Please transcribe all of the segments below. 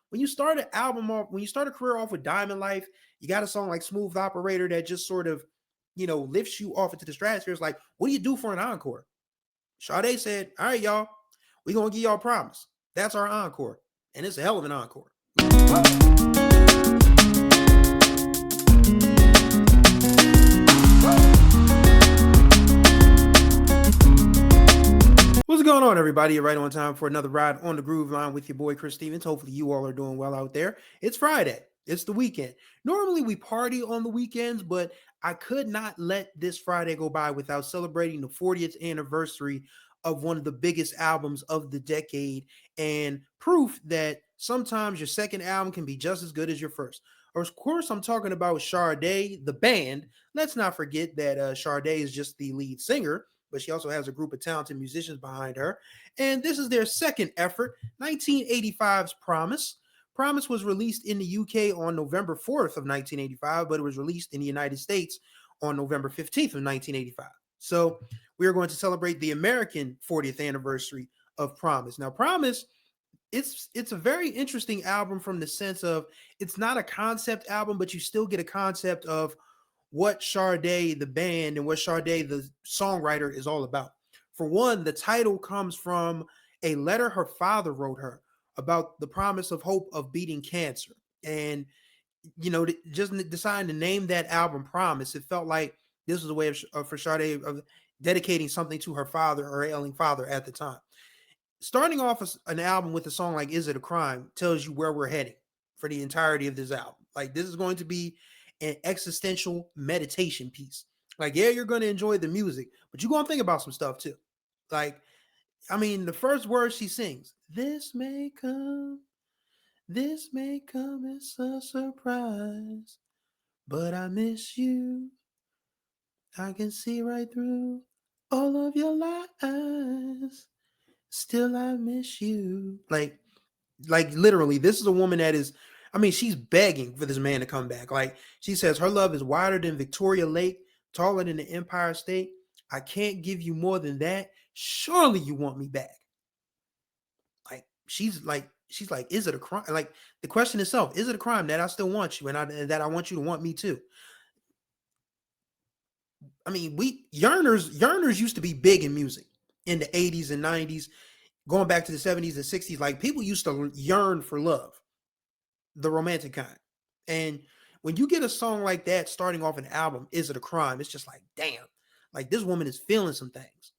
when you start an album off, when you start a career off with Diamond Life, you got a song like Smooth Operator that just sort of, lifts you off into the stratosphere. It's like, what do you do for an encore? Sade said, all right, y'all, we're going to give y'all Promise. That's our encore. And it's a hell of an encore. What's going on, everybody? You're right on time for another ride on the Groove Line with your boy, Chris Stevens. Hopefully you all are doing well out there. It's Friday. It's the weekend. Normally we party on the weekends, but I could not let this Friday go by without celebrating the 40th anniversary of one of the biggest albums of the decade and proof that sometimes your second album can be just as good as your first. Of course, I'm talking about Sade, the band. Let's not forget that Sade is just the lead singer, but she also has a group of talented musicians behind her. And this is their second effort, 1985's Promise. Promise was released in the UK on November 4th of 1985, but it was released in the United States on November 15th of 1985. So we are going to celebrate the American 40th anniversary of Promise. Now, Promise, it's a very interesting album from the sense of it's not a concept album, but you still get a concept of what Sade, the band, and what Sade, the songwriter, is all about. For one, the title comes from a letter her father wrote her about the promise of hope of beating cancer. And, just deciding to name that album Promise, it felt like this was a way for Sade of dedicating something to her father, her ailing father at the time. Starting off an album with a song like Is It a Crime tells you where we're heading for the entirety of this album. Like, this is going to be an existential meditation piece. Like, yeah, you're going to enjoy the music, but you're going to think about some stuff too. Like, the first word she sings, this may come as a surprise, but I miss you. I can see right through all of your lies. Still, I miss you. Like literally, this is a woman that is, she's begging for this man to come back. Like, she says her love is wider than Victoria Lake, taller than the Empire State. I can't give you more than that. Surely you want me back. Like, she's like, is it a crime? Like, the question itself, is it a crime that I still want you and that I want you to want me too? Yearners used to be big in music in the 80s and 90s. Going back to the 70s and 60s, like, people used to yearn for love, the romantic kind. And when you get a song like that starting off an album, Is It a Crime? It's just like, damn, like, this woman is feeling some things.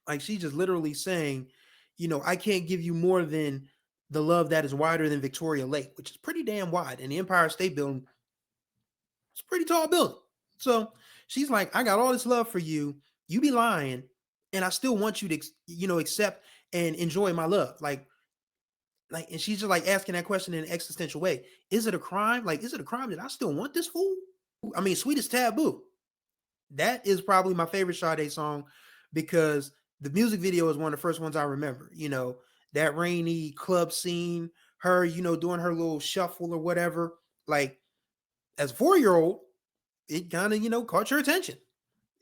Like, she's just literally saying, I can't give you more than the love that is wider than Victoria Lake, which is pretty damn wide. And the Empire State Building, it's a pretty tall building. So she's like, I got all this love for you. You be lying, and I still want you to, accept and enjoy my love. And she's just like asking that question in an existential way. Is it a crime? Like, is it a crime that I still want this fool? Sweet as Taboo. That is probably my favorite Sade song because the music video is one of the first ones I remember. That rainy club scene, her, doing her little shuffle or whatever. Like, as a 4-year-old, it kind of, caught your attention.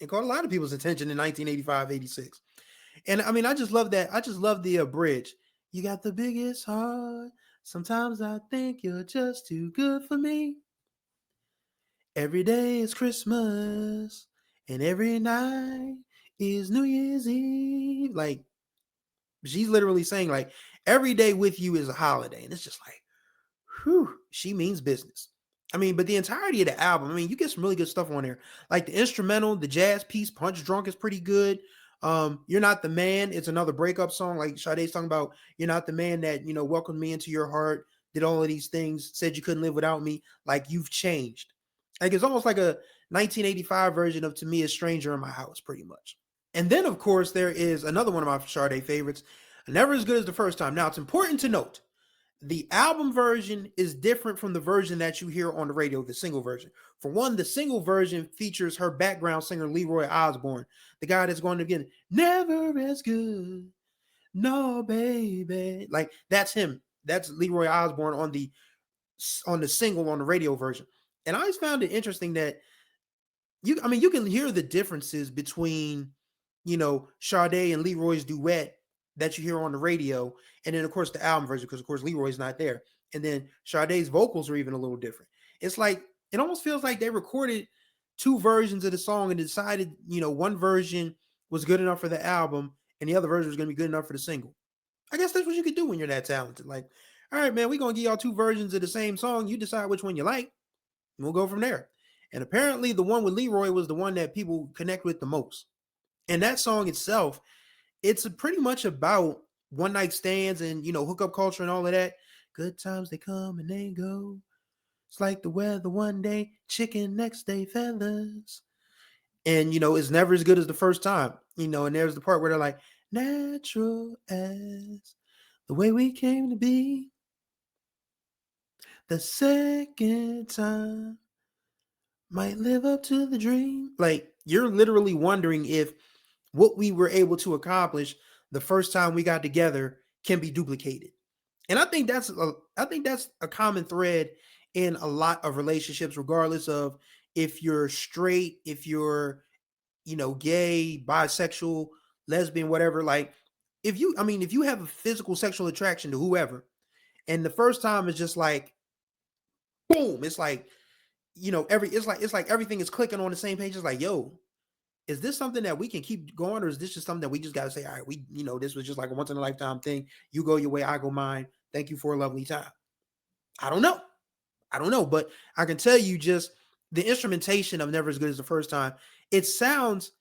It caught a lot of people's attention in 1985, 86. And I just love that. I just love the bridge. You got the biggest heart. Sometimes I think you're just too good for me. Every day is Christmas, and every night is New Year's Eve. Like, she's literally saying, like, every day with you is a holiday. And it's just like, whew, she means business. But the entirety of the album, you get some really good stuff on there. Like the instrumental, the jazz piece, Punch Drunk is pretty good. You're Not the Man. It's another breakup song. Like, Sade's talking about, you're not the man that, welcomed me into your heart, did all of these things, said you couldn't live without me. Like, you've changed. Like, it's almost like a 1985 version of To Me, a Stranger in My House, pretty much. And then, of course, there is another one of my Sade favorites, Never As Good as the First Time. Now, it's important to note, the album version is different from the version that you hear on the radio, the single version. For one, the single version features her background singer, Leroy Osborne, the guy that's going to get Never As Good, no, baby. Like, that's him. That's Leroy Osborne on the single on the radio version. And I always found it interesting that you can hear the differences between, Sade and Leroy's duet that you hear on the radio, and then of course the album version, because of course Leroy's not there, and then Sade's vocals are even a little different. It's like it almost feels like they recorded two versions of the song and decided, one version was good enough for the album and the other version was going to be good enough for the single. I guess that's what you could do when you're that talented. Like, all right, man, we're going to give y'all two versions of the same song. You decide which one you like, and we'll go from there. And apparently, the one with Leroy was the one that people connect with the most. And that song itself, it's pretty much about one night stands and, hookup culture and all of that. Good times, they come and they go. It's like the weather one day, chicken next day, feathers. And, it's never as good as the first time, and there's the part where they're like, natural as the way we came to be. The second time might live up to the dream. Like, you're literally wondering if what we were able to accomplish the first time we got together can be duplicated. And I think that's a common thread in a lot of relationships, regardless of if you're straight, if you're, gay, bisexual, lesbian, whatever. Like, if you have a physical sexual attraction to whoever, and the first time is just like, boom, it's like, it's like everything is clicking on the same page. It's like, yo, is this something that we can keep going, or is this just something that we just got to say, all right, this was just like a once in a lifetime thing. You go your way, I go mine. Thank you for a lovely time. I don't know, but I can tell you just the instrumentation of Never As Good As the First Time. It sounds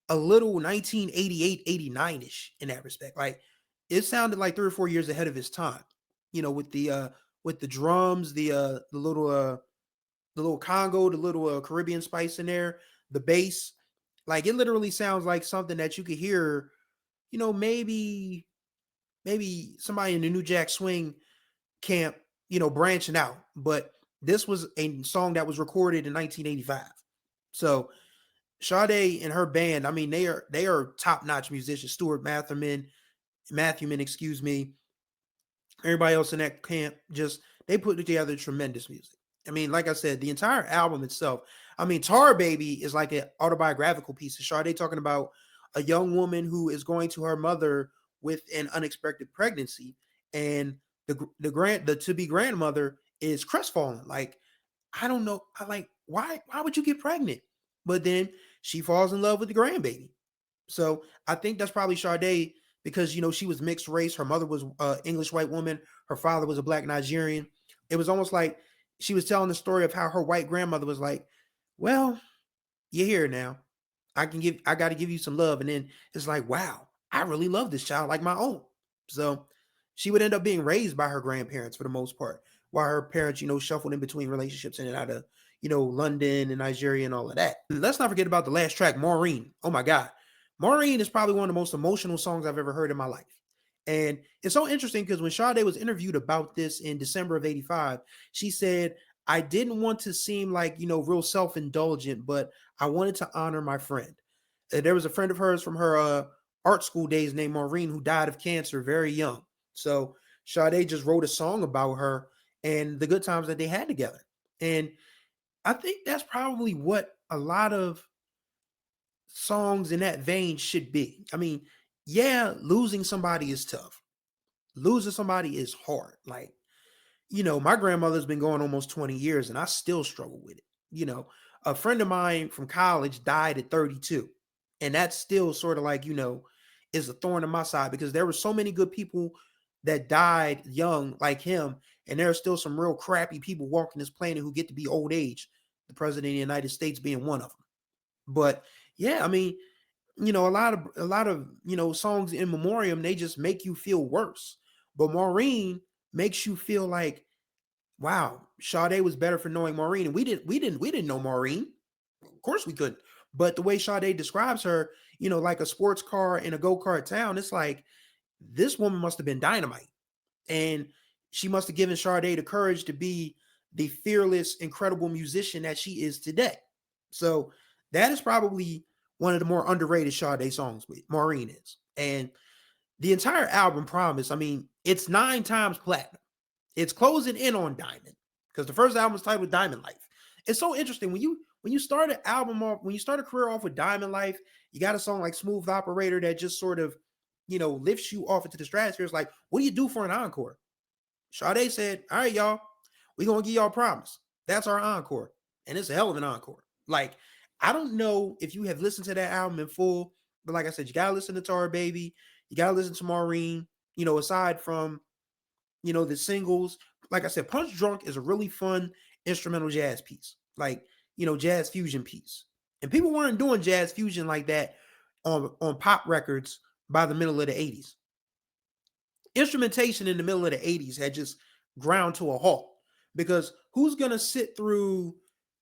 a little 1988, 89-ish in that respect. Like, it sounded like 3 or 4 years ahead of its time, with the drums, the little Congo, the little Caribbean spice in there, the bass. Like, it literally sounds like something that you could hear, maybe somebody in the New Jack Swing camp, branching out. But this was a song that was recorded in 1985. So Sade and her band, I mean, they are top-notch musicians. Stuart Matthewman, excuse me. Everybody else in that camp, just they put together tremendous music. I mean, like I said, the entire album itself. I mean, Tar Baby is like an autobiographical piece of Sade talking about a young woman who is going to her mother with an unexpected pregnancy, and the to be grandmother is crestfallen. Like, I don't know, why would you get pregnant? But then she falls in love with the grandbaby. So I think that's probably Sade because she was mixed race. Her mother was English white woman. Her father was a black Nigerian. It was almost like she was telling the story of how her white grandmother was like, "Well, you're here now. I got to give you some love." And then it's like, "Wow, I really love this child like my own." So she would end up being raised by her grandparents for the most part, while her parents, shuffled in between relationships in and out of, London and Nigeria and all of that. Let's not forget about the last track, Maureen. Oh my God. Maureen is probably one of the most emotional songs I've ever heard in my life. And it's so interesting because when Sade was interviewed about this in December of 85, she said, I didn't want to seem like, real self-indulgent, but I wanted to honor my friend. There was a friend of hers from her art school days named Maureen who died of cancer very young. So Sade just wrote a song about her and the good times that they had together. And I think that's probably what a lot of songs in that vein should be. I mean, yeah, losing somebody is tough. Losing somebody is hard. Like, my grandmother's been going almost 20 years and I still struggle with it. A friend of mine from college died at 32. And that's still sort of like, is a thorn in my side because there were so many good people that died young like him. And there are still some real crappy people walking this planet who get to be old age, the president of the United States being one of them. But yeah, I mean, a lot of, songs in memoriam, they just make you feel worse. But Maureen makes you feel like, wow, Sade was better for knowing Maureen. And we didn't know Maureen. Of course we couldn't. But the way Sade describes her, like a sports car in a go-kart town, it's like this woman must have been dynamite. And she must have given Sade the courage to be the fearless, incredible musician that she is today. So that is probably one of the more underrated Sade songs with Maureen is. And the entire album, Promise, I mean, it's 9 times platinum. It's closing in on Diamond because the first album was titled Diamond Life. It's so interesting when you start an album off, when you start a career off with Diamond Life, you got a song like Smooth Operator that just sort of, lifts you off into the stratosphere. It's like, what do you do for an encore? Sade said, all right, y'all, we're going to give y'all Promise. That's our encore. And it's a hell of an encore. Like, I don't know if you have listened to that album in full, but like I said, you got to listen to Tar Baby. You got to listen to Maureen. Aside from, the singles, like I said, Punch Drunk is a really fun instrumental jazz piece. Like, jazz fusion piece. And people weren't doing jazz fusion like that on pop records by the middle of the 80s. Instrumentation in the middle of the 80s had just ground to a halt, because who's going to sit through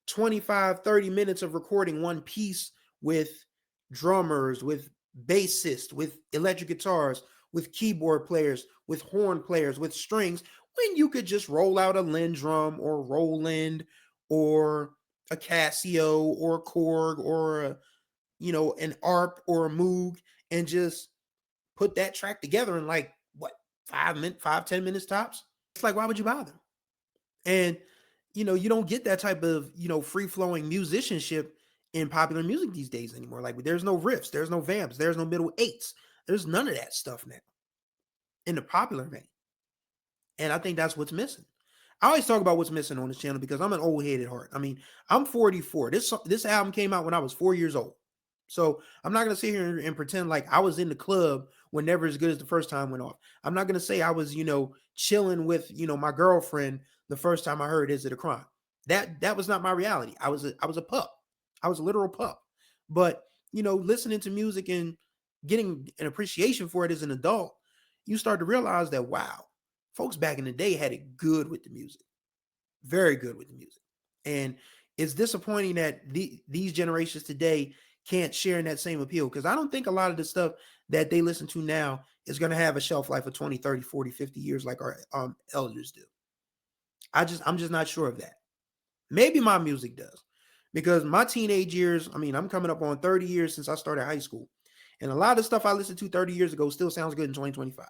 25, 30 minutes of recording one piece with drummers, with bassists, with electric guitars, with keyboard players, with horn players, with strings, when you could just roll out a Lindrum or Roland or a Casio or a Korg or an ARP or a Moog, and just put that track together in like what, 10 minutes tops? It's like, why would you bother? And you don't get that type of free-flowing musicianship in popular music these days anymore. Like, there's no riffs, there's no vamps, there's no middle eights, there's none of that stuff now in the popular vein. And I think that's what's missing. I always talk about what's missing on this channel because I'm an old head at heart. I mean, I'm 44. This album came out when I was 4 years old. So I'm not going to sit here and pretend like I was in the club when Never As Good As the First Time went off. I'm not going to say I was, chilling with, my girlfriend the first time I heard Is It a Crime? That was not my reality. I was a pup. I was a literal pup. But, listening to music and getting an appreciation for it as an adult, you start to realize that, wow, folks back in the day had it good with the music. Very good with the music. And it's disappointing that these generations today can't share in that same appeal, because I don't think a lot of the stuff that they listen to now is going to have a shelf life of 20, 30, 40, 50 years like our elders do. I'm just not sure of that. Maybe my music does, because my teenage years, I mean, I'm coming up on 30 years since I started high school, and a lot of stuff I listened to 30 years ago still sounds good in 2025.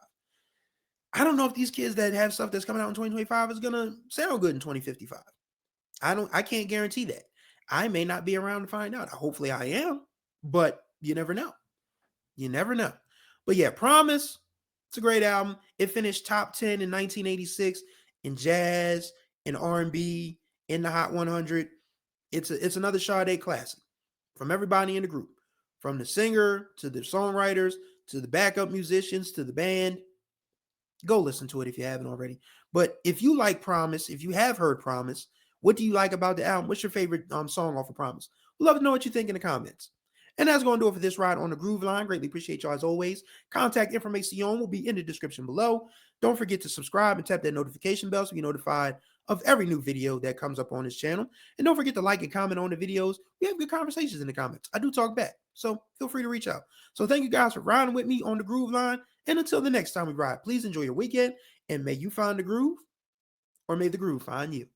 I don't know if these kids that have stuff that's coming out in 2025 is going to sound good in 2055. I can't guarantee that. I may not be around to find out. Hopefully I am, but you never know. You never know. But yeah, Promise, it's a great album. It finished top 10 in 1986 in jazz, in R&B, in the Hot 100. It's another Sade classic from everybody in the group, from the singer to the songwriters to the backup musicians to the band. Go listen to it if you haven't already. But if you like Promise, if you have heard Promise, what do you like about the album? What's your favorite song off of Promise? We'd love to know what you think in the comments. And that's going to do it for this ride on the Groove Line. Greatly appreciate y'all as always. Contact information will be in the description below. Don't forget to subscribe and tap that notification bell so you're notified of every new video that comes up on this channel. And don't forget to like and comment on the videos. We have good conversations in the comments. I do talk back, so feel free to reach out. So thank you guys for riding with me on the Groove Line. And until the next time we ride, please enjoy your weekend, and may you find the groove, or may the groove find you.